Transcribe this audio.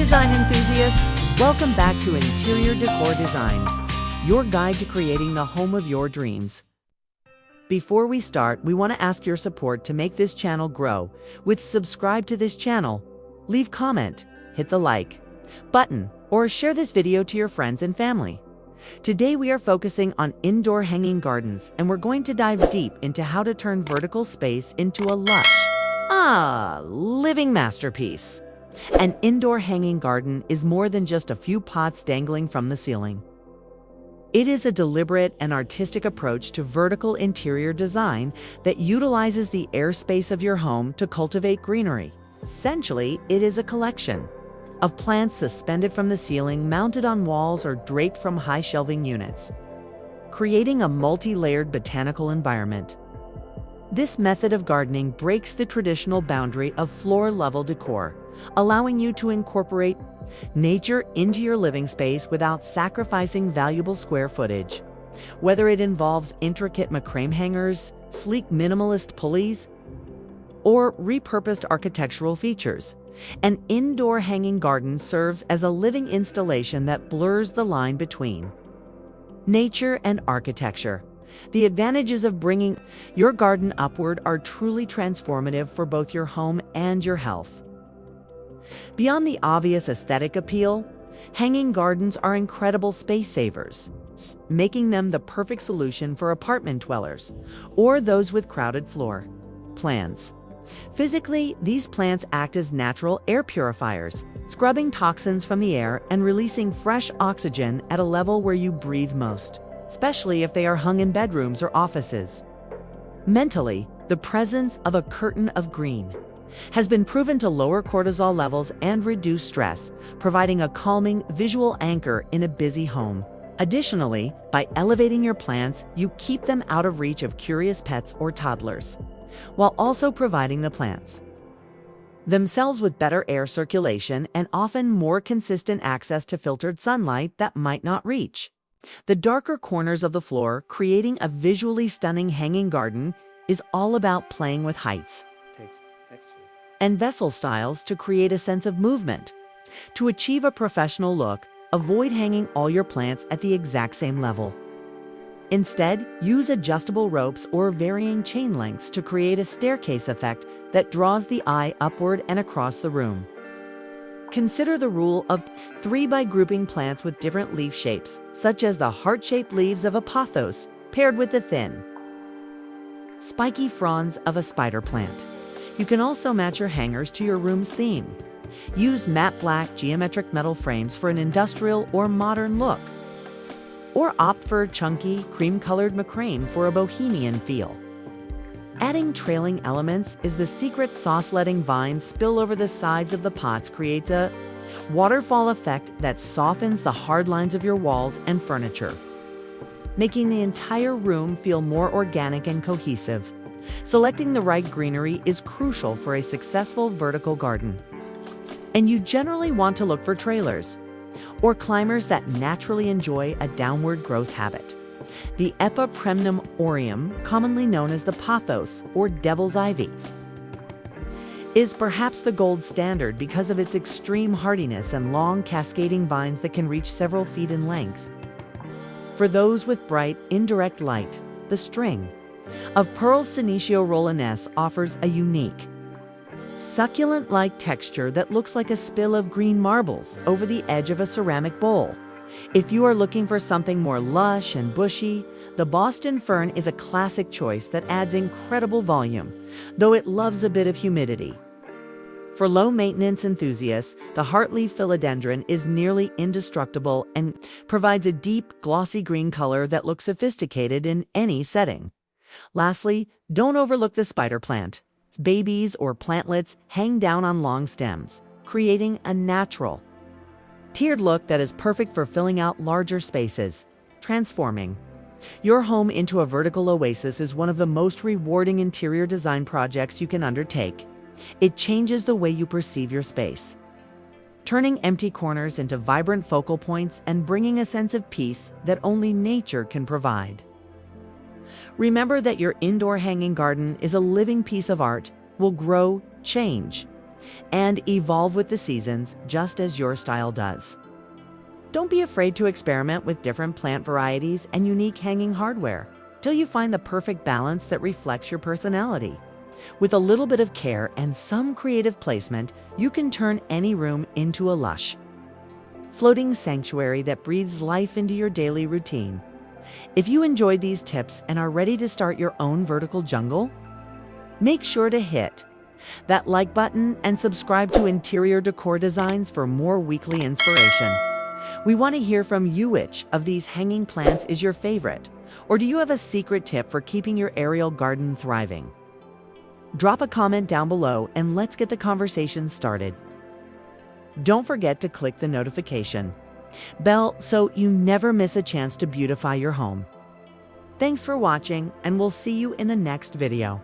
design enthusiasts, welcome back to Interior Decor Designs, your guide to creating the home of your dreams. Before we start, we want to ask your support to make this channel grow. Subscribe to this channel, leave comment, hit the like button, or share this video to your friends and family. Today we are focusing on indoor hanging gardens, and we're going to dive deep into how to turn vertical space into a lush, living masterpiece. An indoor hanging garden is more than just a few pots dangling from the ceiling. It is a deliberate and artistic approach to vertical interior design that utilizes the airspace of your home to cultivate greenery. Essentially, it is a collection of plants suspended from the ceiling, mounted on walls, or draped from high shelving units, creating a multi-layered botanical environment. This method of gardening breaks the traditional boundary of floor-level decor, allowing you to incorporate nature into your living space without sacrificing valuable square footage. Whether it involves intricate macrame hangers, sleek minimalist pulleys, or repurposed architectural features, an indoor hanging garden serves as a living installation that blurs the line between nature and architecture. The advantages of bringing your garden upward are truly transformative for both your home and your health. Beyond the obvious aesthetic appeal, hanging gardens are incredible space savers, making them the perfect solution for apartment dwellers or those with crowded floor plans. Physically, these plants act as natural air purifiers, scrubbing toxins from the air and releasing fresh oxygen at a level where you breathe most, especially if they are hung in bedrooms or offices. Mentally, the presence of a curtain of green has been proven to lower cortisol levels and reduce stress, providing a calming visual anchor in a busy home. Additionally, by elevating your plants, you keep them out of reach of curious pets or toddlers, while also providing the plants themselves with better air circulation and often more consistent access to filtered sunlight that might not reach the darker corners of the floor. Creating a visually stunning hanging garden is all about playing with heights and vessel styles to create a sense of movement. To achieve a professional look, avoid hanging all your plants at the exact same level. Instead, use adjustable ropes or varying chain lengths to create a staircase effect that draws the eye upward and across the room. Consider the rule of 3 by grouping plants with different leaf shapes, such as the heart-shaped leaves of a pothos paired with the thin, spiky fronds of a spider plant. You can also match your hangers to your room's theme. Use matte black geometric metal frames for an industrial or modern look, or opt for chunky, cream-colored macrame for a bohemian feel. Adding trailing elements is the secret sauce. Letting vines spill over the sides of the pots creates a waterfall effect that softens the hard lines of your walls and furniture, making the entire room feel more organic and cohesive. Selecting the right greenery is crucial for a successful vertical garden, and you generally want to look for trailers or climbers that naturally enjoy a downward growth habit. The Epipremnum aureum, commonly known as the pothos or devil's ivy, is perhaps the gold standard because of its extreme hardiness and long cascading vines that can reach several feet in length. For those with bright, indirect light, the string of pearls Senecio rolanense offers a unique, succulent-like texture that looks like a spill of green marbles over the edge of a ceramic bowl. If you are looking for something more lush and bushy, the Boston fern is a classic choice that adds incredible volume, though it loves a bit of humidity. For low-maintenance enthusiasts, the heartleaf philodendron is nearly indestructible and provides a deep, glossy green color that looks sophisticated in any setting. Lastly, don't overlook the spider plant. Its babies or plantlets hang down on long stems, creating a natural, tiered look that is perfect for filling out larger spaces. Transforming your home into a vertical oasis is one of the most rewarding interior design projects you can undertake. It changes the way you perceive your space, turning empty corners into vibrant focal points and bringing a sense of peace that only nature can provide. Remember that your indoor hanging garden is a living piece of art, will grow, change, and evolve with the seasons just as your style does. Don't be afraid to experiment with different plant varieties and unique hanging hardware till you find the perfect balance that reflects your personality. With a little bit of care and some creative placement, you can turn any room into a lush, floating sanctuary that breathes life into your daily routine. If you enjoyed these tips and are ready to start your own vertical jungle, make sure to hit that like button and subscribe to Interior Decor Designs for more weekly inspiration. We want to hear from you. Which of these hanging plants is your favorite? Or do you have a secret tip for keeping your aerial garden thriving? Drop a comment down below and let's get the conversation started. Don't forget to click the notification bell so you never miss a chance to beautify your home. Thanks for watching, and we'll see you in the next video.